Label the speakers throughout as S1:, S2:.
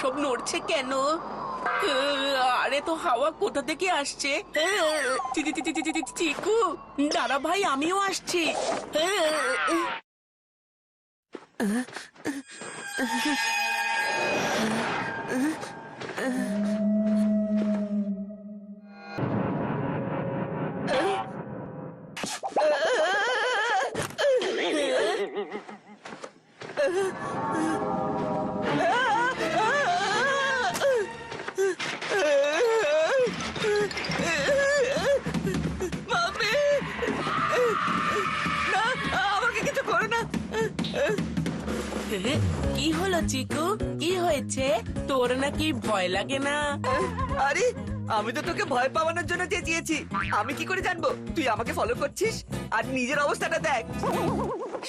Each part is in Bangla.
S1: এসব নড়ছে কেন? আরে তো হাওয়া কোথা থেকে আসছে? চিকু, দাঁড়া ভাই, আমিও আসছি। মাম্মি, না, আমাকে কিছু করো না। কি হলো চিকু? কি হয়েছে? তোর নাকি ভয় লাগে না?
S2: আরে আমি তো তোকে ভয় পাওয়ানোর জন্য চেঁচিয়েছি। আমি কি করে জানবো তুই আমাকে ফলো করছিস? আর নিজের অবস্থাটা দেখ।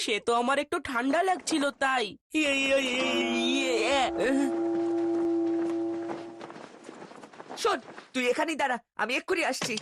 S1: সে তো আমার একটু ঠান্ডা লাগছিল তাই।
S2: শোন, তুই এখানেই দাঁড়া, আমি এক্ষুনি আসছি।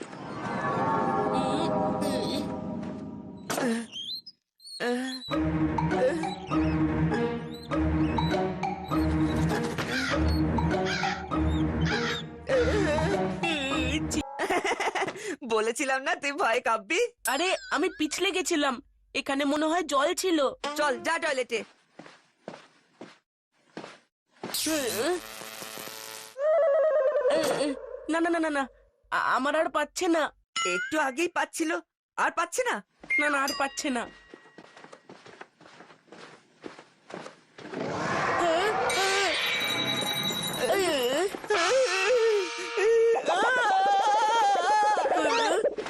S2: বলেছিলাম না তুই ভয় কাঁপবি।
S1: আরে আমি পিছলে গেছিলাম, এখানে মনে হয় জল ছিল।
S2: চল যা টয়লেটে।
S1: না না না না না, আমার আর পাচ্ছে না।
S2: একটু আগেই পাচ্ছিল, আর পাচ্ছে না।
S1: না না, আর পাচ্ছে না।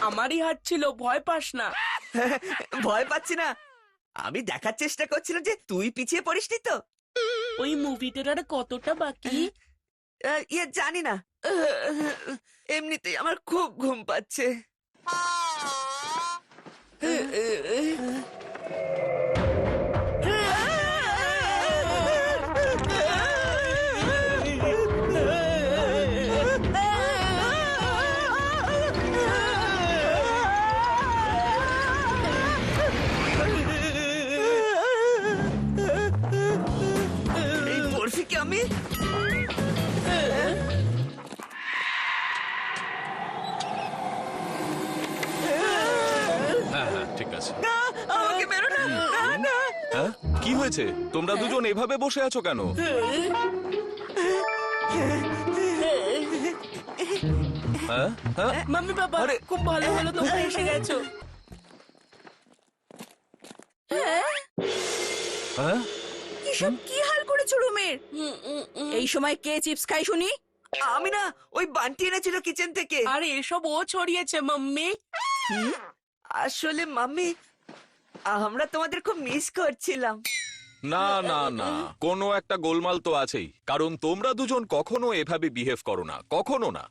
S1: আমারই হাত ছিল, ভয় পাস না।
S2: ভয় পাচ্ছি না, আমি দেখার চেষ্টা করছিলাম যে তুই পিছিয়ে পড়িসনি তো।
S1: ওই মুভিটার আর কতটা বাকি?
S2: ইয়ে জানি না, এমনিতেই আমার খুব ঘুম পাচ্ছে। এই বরফিকে আমি
S3: হ্যাঁ হ্যাঁ ঠিক আছে।
S2: না, আমাকে মেরো না, না না।
S3: হ্যাঁ কি হয়েছে? তোমরা দুজন এভাবে বসে আছো কেন? হ্যাঁ হ্যাঁ
S1: মাম্মি বাবা,
S3: আরে!
S1: খুব ভালো হলো তোমরা এসে গেছো।
S3: হ্যাঁ
S4: এসব কি হাল করেছো রুমের? এই সময় কে চিপস খাই শুনি?
S2: আমি না, ওই বান্টি এনেছিল কিচেন থেকে।
S1: আরে এসব ও ছড়িয়েছে মাম্মি।
S2: আসলে মাম্মি, আমরা তোমাদের খুব মিস করছিলাম।
S3: না না না, কোনো একটা গোলমাল তো আছেই, কারণ তোমরা দুজন কখনো এভাবে বিহেভ করো না, কখনো না।